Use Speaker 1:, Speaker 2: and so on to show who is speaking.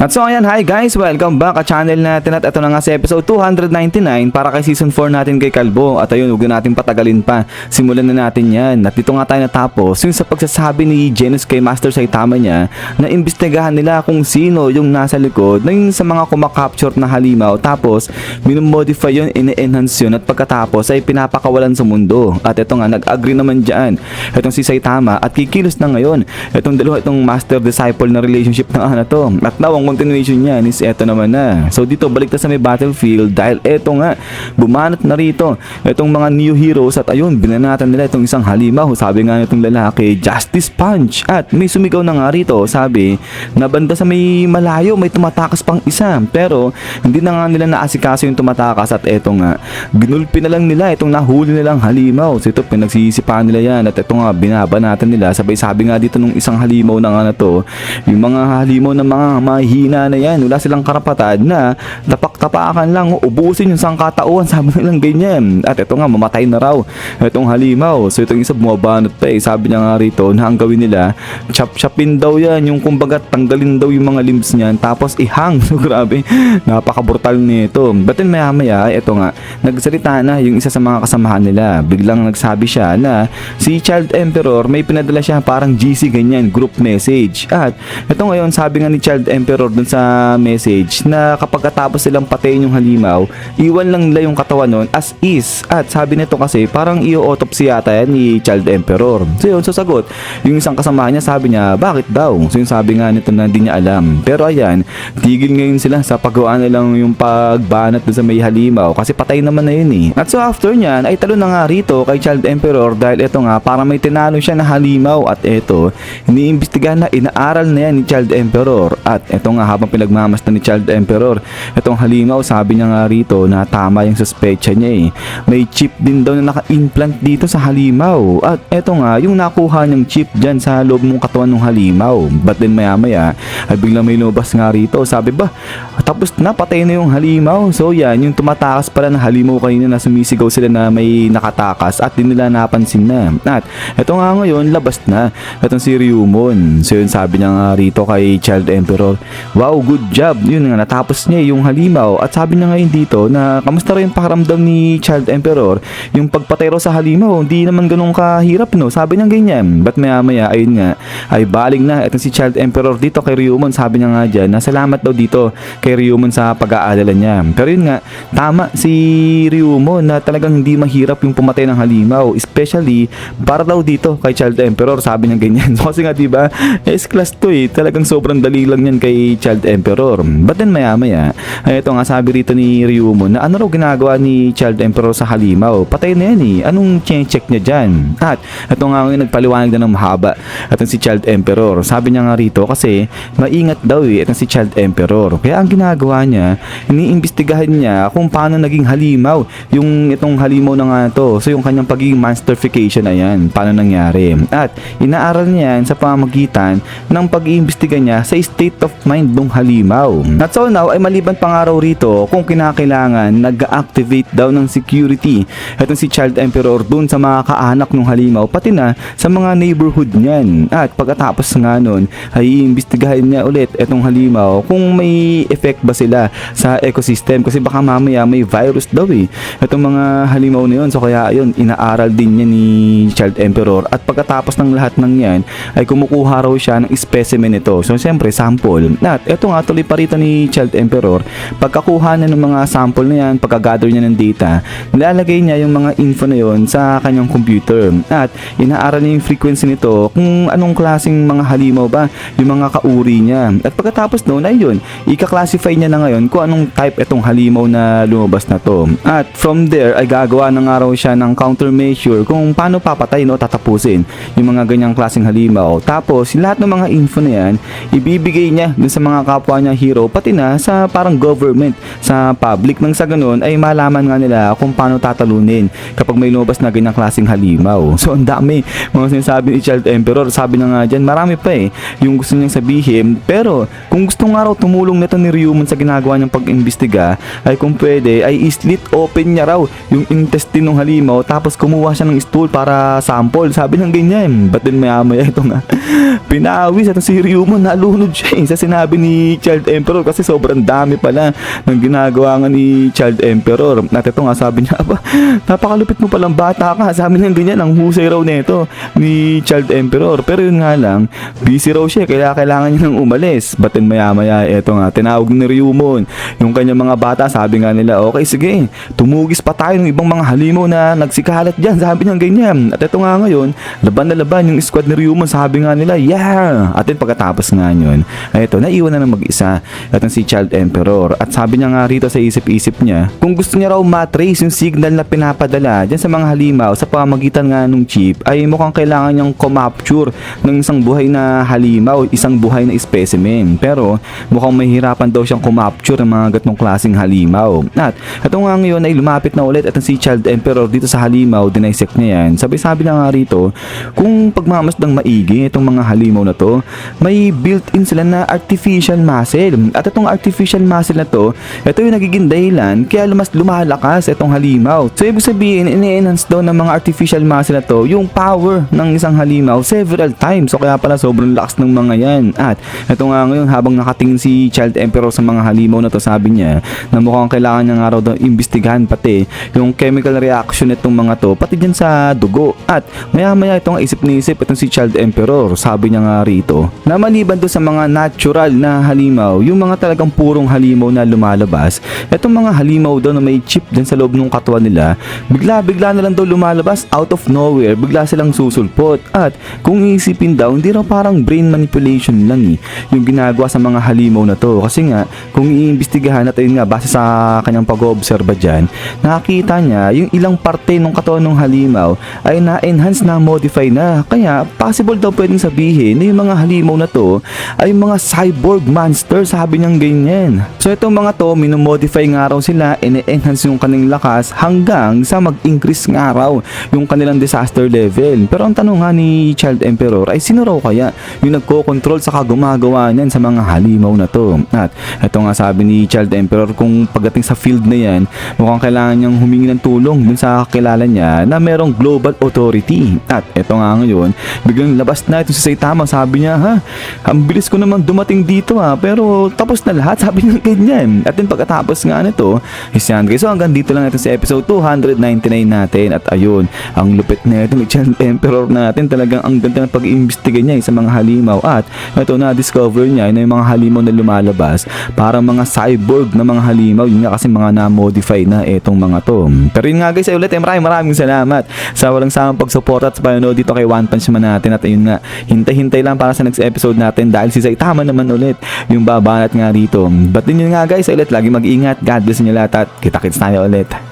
Speaker 1: At so ayan, hi guys, welcome back sa channel natin at ito na nga sa episode 299 para kay season 4 natin kay Kalbo. At ayun, huwag na natin patagalin pa, simulan na natin yan. At dito nga tayo natapos yung sa pagsasabi ni Genos kay Master Saitama niya na imbestigahan nila kung sino yung nasa likod na yung sa mga kumakapture na halimaw, tapos minumodify yun, ine-enhance yun, at pagkatapos ay pinapakawalan sa mundo. At ito nga, nag-agree naman dyan itong si Saitama at kikilos na ngayon itong dalawa, itong master-disciple na relationship na to. At now, ang continuation niyan is eto naman na. So dito balik na sa may battlefield dahil eto nga, bumanat na rito itong mga new heroes at ayun, binanatan nila itong isang halimaw. Sabi nga nitong lalaki, Justice Punch. At may sumigaw na nga rito, sabi na banda sa may malayo may tumatakas pang isa, pero hindi na nga nila naasikaso yung tumatakas. At eto nga, ginulpi na lang nila itong nahuli nilang halimaw. So ito, pinagsisipahan nila yan at eto nga, binabanatan nila. Sabay sabi nga dito nung isang halimaw na nga na to, yung mga halimaw na mga mahihina na yan, wala silang karapatan na tapak-tapakan lang, ubusin yung sangkatauhan, sabi nilang ganyan. At ito nga, mamatay na raw itong halimaw. So itong isa bumabanot pa sabi niya nga rito na ang gawin nila, chop-chopin daw yan, yung kumbaga tanggalin daw yung mga limbs niyan tapos ihang. So grabe, napaka-brutal nito. But then maya-maya, ito nga, nagsalita na yung isa sa mga kasamahan nila. Biglang nagsabi siya na si Child Emperor may pinadala siya parang GC ganyan, group message. At ito ngayon, sabi nga ni Child Emperor dun sa message na kapag katapos silang patayin yung halimaw, iwan lang nila yung katawan nun as is. At sabi nito kasi parang i-autopsy yata yan ni Child Emperor. So yun, so sagot yung isang kasamahan niya, sabi niya bakit daw? So yung sabi nga nito na hindi niya alam. Pero ayan, tigil ngayon sila sa paggawa nilang yung pagbanat dun sa may halimaw kasi patay naman na yun At so after nyan ay talo na nga rito kay Child Emperor dahil ito nga, para may tinalo siya na halimaw. At ito, iniimbestigahan na, inaaral na yan ni Child Emperor. At ito nga, habang pinagmamasdan ni Child Emperor itong halimaw, sabi niya nga rito na tama yung suspecha niya may chip din daw na naka-implant dito sa halimaw. At ito nga, yung nakuha niyang chip dyan sa loob ng katawan ng halimaw. But then maya-maya ay biglang may lumabas nga rito, sabi ba, tapos na, patay na yung halimaw. So yan, yung tumatakas pala ng halimaw kanina na sumisigaw sila na may nakatakas at din nila napansin na. At ito nga ngayon, labas na itong si Ryumon. So yun, sabi niya nga rito kay Child Emperor, wow, good job. Yun nga, natapos niya yung halimaw. At sabi niya ngayon dito na kamusta rin yung pakiramdam ni Child Emperor, yung pagpatay raw sa halimaw, hindi naman ganun kahirap, no? Sabi niya ganyan. But maya-maya, ayun nga, ay baling na itong si Child Emperor dito kay Ryumon. Sabi niya nga dyan na salamat daw dito kay Ryumon sa pag-aalala niya. Pero yun nga, tama si Ryumon na talagang hindi mahirap yung pumatay ng halimaw, especially para daw dito kay Child Emperor. Sabi niya ganyan. So kasi nga diba, S-class to talagang sobrang dali lang yan kay Child Emperor. But then maya-maya, ay ito nga, sabi rito ni Ryumon na ano raw ginagawa ni Child Emperor sa halimaw. Patay na yan Anong check niya dyan? At ito nga ngayon, nagpaliwanag na ng mahaba itong si Child Emperor. Sabi niya nga rito kasi maingat daw itong si Child Emperor. Kaya ang ginagawa niya, iniimbestigahan niya kung paano naging halimaw yung itong halimaw na nga to. So yung kanyang pagiging mansterification na yan, paano nangyari. At inaaral niya yan sa pamamagitan ng pag-iimbestiga niya sa state of mind ng halimaw. At so now ay maliban pang araw rito kung kinakailangan, nag-activate daw ng security itong si Child Emperor dun sa mga kaanak ng halimaw, pati na sa mga neighborhood niyan. At pagkatapos nga nun ay iimbestigahan niya ulit itong halimaw kung may effect ba sila sa ecosystem kasi baka mamaya may virus daw itong mga halimaw na yun. So kaya ayun, inaaral din niya ni Child Emperor. At pagkatapos ng lahat ng yan ay kumukuha raw siya ng specimen nito. So siyempre sample. At ito nga, tuloy pa rito ni Child Emperor, pagkakuha niya ng mga sample na yan, pagkagather niya ng data, nilalagay niya yung mga info na yun sa kanyang computer. At inaaral niya yung frequency nito, kung anong klaseng mga halimaw ba yung mga kauri niya. At pagkatapos noon ay yun, ika-classify niya na ngayon kung anong type itong halimaw na lumabas na to. At from there ay gagawa ng araw siya ng countermeasure kung paano papatay tatapusin yung mga ganyang klaseng halimaw. Tapos lahat ng mga info na yan ibibigay niya dun sa mga kapwa niya hero, pati na sa parang government, sa public, nang sa ganun ay malaman nga nila kung paano tatalunin kapag may lumabas na ganyang klaseng halimaw. So ang dami mga sinasabi ni Child Emperor. Sabi na nga dyan, marami pa yung gusto niyang sabihin. Pero kung gusto nga raw tumulong nito ni Ryumon sa ginagawa niyang pag-imbestiga, ay kung pwede ay islit open niya raw yung intestine ng halimaw tapos kumuha siya ng stool para sample. Sabi ng ganyan. But then maya-maya ito nga, pinawis at si Ryumon nalunod siya sa sinabi ni Child Emperor kasi sobrang dami pala ng ginagawa nga ni Child Emperor. At ito nga sabi niya, aba, napakalupit mo palang bata ka. Sabi niya ganyan, ang husay raw nito ni Child Emperor. Pero yun nga lang, busy raw siya, kaya kailangan niya nang umalis. But then maya-maya, eto nga, tinawag ni Ryumon yung kanyang mga bata. Sabi nga nila, okay sige, tumugis pa tayo ng ibang mga halimaw na nagsikalat dyan. Sabi niya ganyan. At ito nga ngayon, laban na laban yung squad ni Ryumon. Sabi nga nila, yeah! At then pagkatapos nga yun, eto, naiwan na ng mag-isa at si Child Emperor. At sabi niya nga rito sa isip-isip niya, kung gusto niya raw matrace yung signal na pinapadala dyan sa mga halimaw sa pamamagitan nga nung chip, ay mukhang kailangan niyang kumapture ng isang buhay na halimaw, isang buhay na specimen. Pero mukhang mahihirapan daw siyang kumapture ng mga gatong klaseng halimaw. At ito nga ngayon ay lumapit na ulit at si Child Emperor dito sa halimaw, dinisect niya yan. Sabi na nga rito, kung pagmamasdang maigi itong mga halimaw na to, may built-in sila na artificial muscle. At itong artificial muscle na to, ito yung nagiging dahilan kaya mas lumalakas itong halimaw. So ibig sabihin, ini-enhance daw ng mga artificial muscle na to yung power ng isang halimaw several times. So kaya pala sobrang lakas ng mga yan. At ito nga ngayon, habang nakatingin si Child Emperor sa mga halimaw na to, sabi niya na mukhang kailangan niya nga raw daw imbestigahan pati yung chemical reaction nitong mga to, pati dyan sa dugo. At maya-maya itong isip ni isip itong si Child Emperor. Sabi niya nga rito na maliban doon sa mga natural na halimaw, yung mga talagang purong halimaw na lumalabas, itong mga halimaw daw na may chip dyan sa loob ng katawan nila, bigla na lang daw lumalabas out of nowhere, bigla silang susulpot. At kung iisipin daw, hindi raw parang brain manipulation lang yung ginagawa sa mga halimaw na to. Kasi nga, kung iimbestigahan at ayun nga, base sa kanyang pag-oobserba dyan, nakakita niya yung ilang parte ng katawan ng halimaw ay na-enhance na, modify na. Kaya possible daw pwedeng sabihin na yung mga halimaw na to ay mga cyborg monster, sabi niyang ganyan. So itong mga to, minomodify nga raw sila, ine-enhance yung kanilang lakas hanggang sa mag-increase nga raw yung kanilang disaster level. Pero ang tanong nga ni Child Emperor ay sino raw kaya yung nagko-control sa gumagawa niyan sa mga halimaw na to? At ito nga sabi ni Child Emperor, kung pagdating sa field na yan, mukhang kailangan niyang humingi ng tulong dun sa kakilala niya na merong global authority. At ito nga ngayon, biglang labas na ito si Saitama. Sabi niya, ha, ang bilis ko naman dumating dito pero tapos na lahat, sabi niya ganyan. At then pagkatapos nga nito, is yan guys. So hanggang dito lang ito sa episode 299 natin. At ayun, ang lupit na ito ni Child Emperor natin. Talagang ang ganda ng pag-iimbestiga niya sa mga halimaw. At ito na-discover niya na yung mga halimaw na lumalabas, parang mga cyborg na mga halimaw. Yun nga kasi mga na-modify na itong mga to. Pero yun nga guys, ay ulit maraming salamat sa walang samang pag-support at sa panonood dito kay One Punch Man natin. At ayun nga, hintay-hintay lang para sa next episode natin dahil si Saitama naman ulit yung babanat nga rito. But yun nga guys, ay ulit, lagi mag-ingat. God bless niyo lahat at kita-kits tayo ulit.